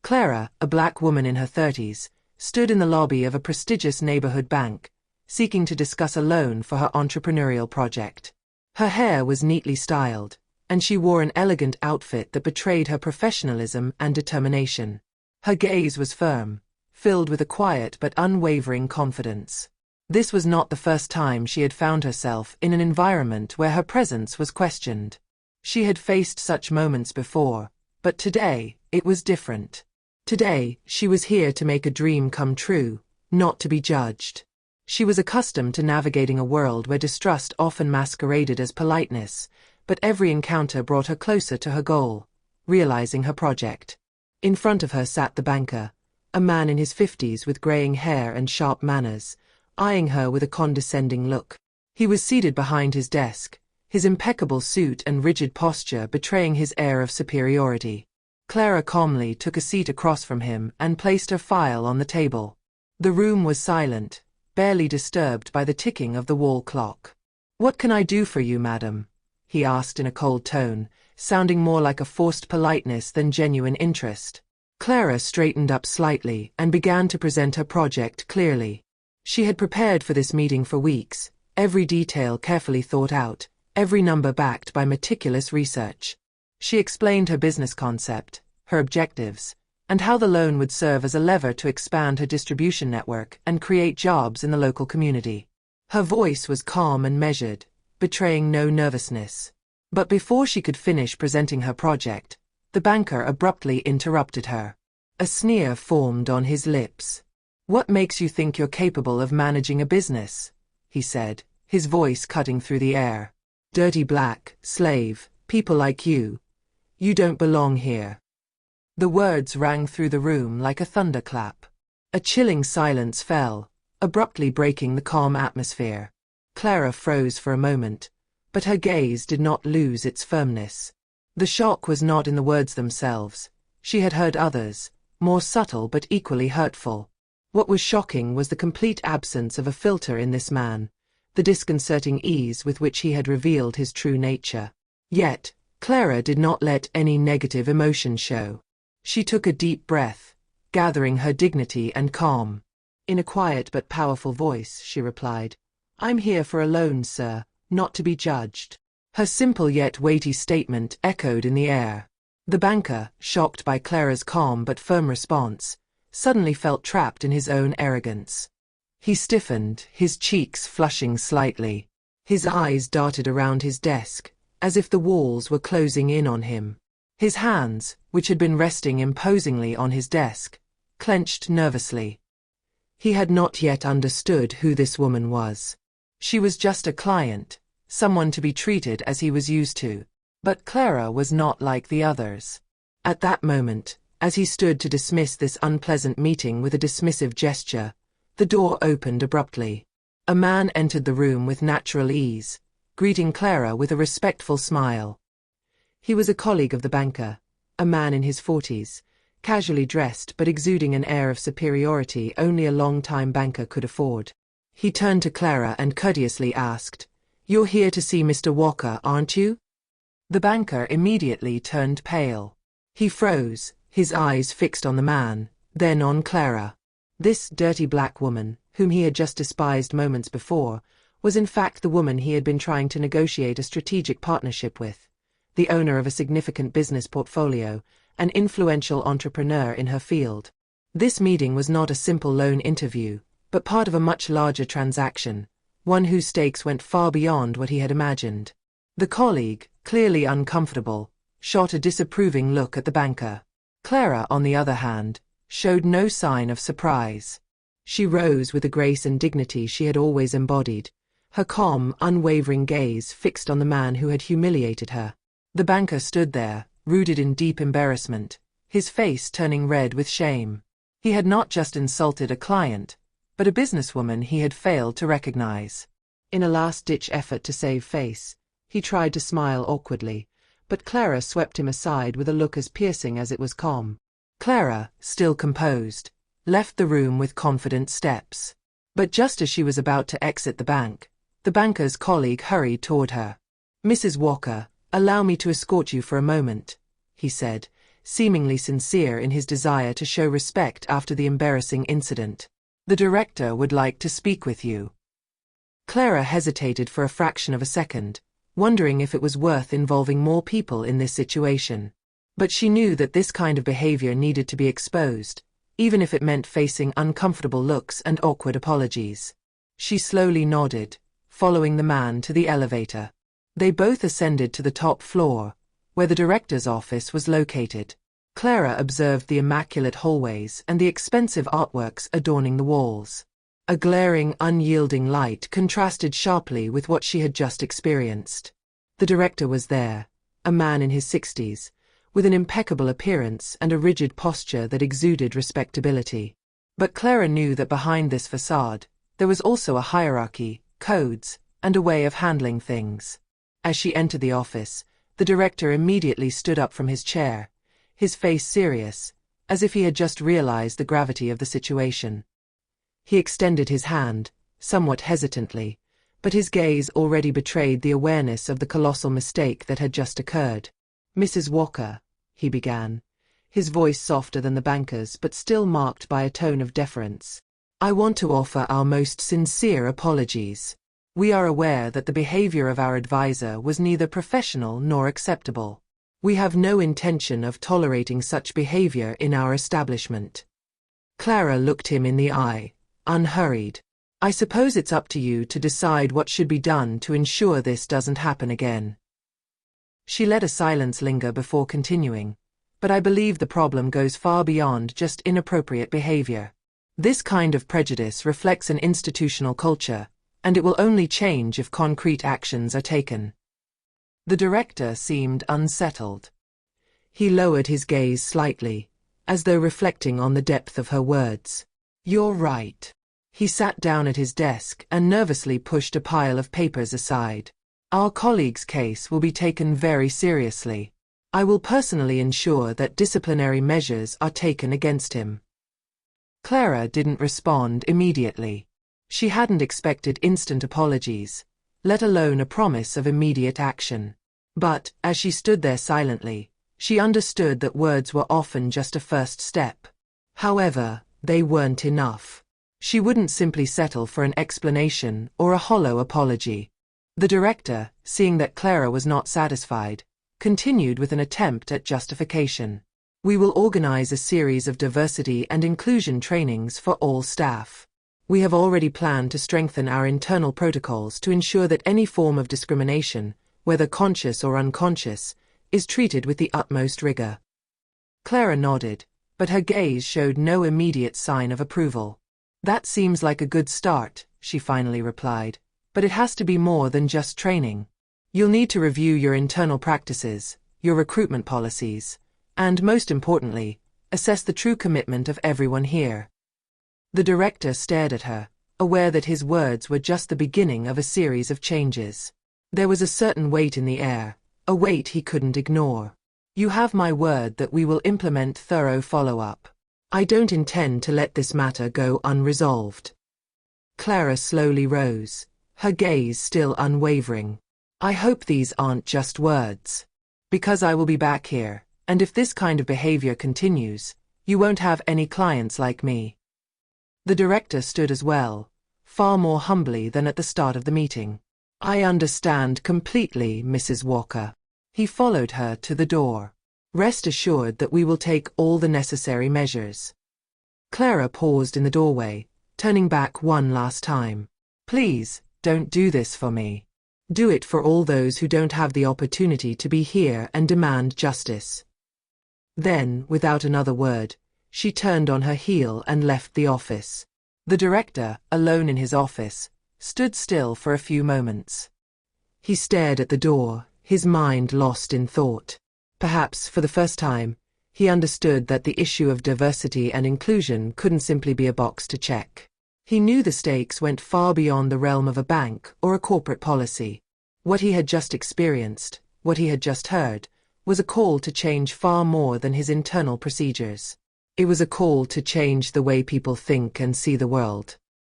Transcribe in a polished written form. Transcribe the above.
Clara, a black woman in her 30s, stood in the lobby of a prestigious neighborhood bank, seeking to discuss a loan for her entrepreneurial project. Her hair was neatly styled, and she wore an elegant outfit that betrayed her professionalism and determination. Her gaze was firm, filled with a quiet but unwavering confidence. This was not the first time she had found herself in an environment where her presence was questioned. She had faced such moments before, but today, it was different. Today, she was here to make a dream come true, not to be judged. She was accustomed to navigating a world where distrust often masqueraded as politeness, but every encounter brought her closer to her goal, realizing her project. In front of her sat the banker, a man in his 50s with graying hair and sharp manners, eyeing her with a condescending look. He was seated behind his desk, his impeccable suit and rigid posture betraying his air of superiority. Clara calmly took a seat across from him and placed her file on the table. The room was silent, barely disturbed by the ticking of the wall clock. "What can I do for you, madam?" he asked in a cold tone, sounding more like a forced politeness than genuine interest. Clara straightened up slightly and began to present her project clearly. She had prepared for this meeting for weeks, every detail carefully thought out, every number backed by meticulous research. She explained her business concept, her objectives, and how the loan would serve as a lever to expand her distribution network and create jobs in the local community. Her voice was calm and measured, betraying no nervousness. But before she could finish presenting her project, the banker abruptly interrupted her. A sneer formed on his lips. "What makes you think you're capable of managing a business?" he said, his voice cutting through the air. "Dirty black, slave, people like you. You don't belong here." The words rang through the room like a thunderclap. A chilling silence fell, abruptly breaking the calm atmosphere. Clara froze for a moment, but her gaze did not lose its firmness. The shock was not in the words themselves. She had heard others, more subtle but equally hurtful. What was shocking was the complete absence of a filter in this man, the disconcerting ease with which he had revealed his true nature. Yet, Clara did not let any negative emotion show. She took a deep breath, gathering her dignity and calm. In a quiet but powerful voice, she replied, "I'm here for a loan, sir, not to be judged." Her simple yet weighty statement echoed in the air. The banker, shocked by Clara's calm but firm response, suddenly felt trapped in his own arrogance. He stiffened, his cheeks flushing slightly. His eyes darted around his desk, as if the walls were closing in on him. His hands, which had been resting imposingly on his desk, clenched nervously. He had not yet understood who this woman was. She was just a client, someone to be treated as he was used to. But Clara was not like the others. At that moment, as he stood to dismiss this unpleasant meeting with a dismissive gesture, the door opened abruptly. A man entered the room with natural ease, greeting Clara with a respectful smile. He was a colleague of the banker, a man in his 40s, casually dressed but exuding an air of superiority only a long-time banker could afford. He turned to Clara and courteously asked, "You're here to see Mr. Walker, aren't you?" The banker immediately turned pale. He froze, his eyes fixed on the man, then on Clara. This dirty black woman, whom he had just despised moments before, was in fact the woman he had been trying to negotiate a strategic partnership with, the owner of a significant business portfolio, an influential entrepreneur in her field. This meeting was not a simple loan interview, but part of a much larger transaction, one whose stakes went far beyond what he had imagined. The colleague, clearly uncomfortable, shot a disapproving look at the banker. Clara, on the other hand, showed no sign of surprise. She rose with the grace and dignity she had always embodied, her calm, unwavering gaze fixed on the man who had humiliated her. The banker stood there, rooted in deep embarrassment, his face turning red with shame. He had not just insulted a client, but a businesswoman he had failed to recognize. In a last-ditch effort to save face, he tried to smile awkwardly, but Clara swept him aside with a look as piercing as it was calm. Clara, still composed, left the room with confident steps. But just as she was about to exit the banker's colleague hurried toward her. "Mrs. Walker, allow me to escort you for a moment," he said, seemingly sincere in his desire to show respect after the embarrassing incident. "The director would like to speak with you." Clara hesitated for a fraction of a second, wondering if it was worth involving more people in this situation. But she knew that this kind of behavior needed to be exposed, even if it meant facing uncomfortable looks and awkward apologies. She slowly nodded, following the man to the elevator. They both ascended to the top floor, where the director's office was located. Clara observed the immaculate hallways and the expensive artworks adorning the walls. A glaring, unyielding light contrasted sharply with what she had just experienced. The director was there, a man in his 60s, with an impeccable appearance and a rigid posture that exuded respectability. But Clara knew that behind this facade, there was also a hierarchy, codes, and a way of handling things. As she entered the office, the director immediately stood up from his chair, his face serious, as if he had just realized the gravity of the situation. He extended his hand, somewhat hesitantly, but his gaze already betrayed the awareness of the colossal mistake that had just occurred. "Mrs. Walker," he began, his voice softer than the banker's but still marked by a tone of deference, "I want to offer our most sincere apologies. We are aware that the behavior of our advisor was neither professional nor acceptable. We have no intention of tolerating such behavior in our establishment." Clara looked him in the eye, unhurried. "I suppose it's up to you to decide what should be done to ensure this doesn't happen again." She let a silence linger before continuing, "But I believe the problem goes far beyond just inappropriate behavior. This kind of prejudice reflects an institutional culture, and it will only change if concrete actions are taken." The director seemed unsettled. He lowered his gaze slightly, as though reflecting on the depth of her words. "You're right." He sat down at his desk and nervously pushed a pile of papers aside. "Our colleague's case will be taken very seriously. I will personally ensure that disciplinary measures are taken against him." Clara didn't respond immediately. She hadn't expected instant apologies, let alone a promise of immediate action. But, as she stood there silently, she understood that words were often just a first step. However, they weren't enough. She wouldn't simply settle for an explanation or a hollow apology. The director, seeing that Clara was not satisfied, continued with an attempt at justification. "We will organize a series of diversity and inclusion trainings for all staff. We have already planned to strengthen our internal protocols to ensure that any form of discrimination, whether conscious or unconscious, is treated with the utmost rigor." Clara nodded, but her gaze showed no immediate sign of approval. "That seems like a good start," she finally replied, "but it has to be more than just training. You'll need to review your internal practices, your recruitment policies, and, most importantly, assess the true commitment of everyone here." The director stared at her, aware that his words were just the beginning of a series of changes. There was a certain weight in the air, a weight he couldn't ignore. "You have my word that we will implement thorough follow-up. I don't intend to let this matter go unresolved." Clara slowly rose, her gaze still unwavering. "I hope these aren't just words. Because I will be back here, and if this kind of behavior continues, you won't have any clients like me." The director stood as well, far more humbly than at the start of the meeting. "I understand completely, Mrs. Walker." He followed her to the door. "Rest assured that we will take all the necessary measures." Clara paused in the doorway, turning back one last time. "Please, don't do this for me. Do it for all those who don't have the opportunity to be here and demand justice." Then, without another word, she turned on her heel and left the office. The director, alone in his office, stood still for a few moments. He stared at the door, his mind lost in thought. Perhaps, for the first time, he understood that the issue of diversity and inclusion couldn't simply be a box to check. He knew the stakes went far beyond the realm of a bank or a corporate policy. What he had just experienced, what he had just heard, was a call to change far more than his internal procedures. It was a call to change the way people think and see the world.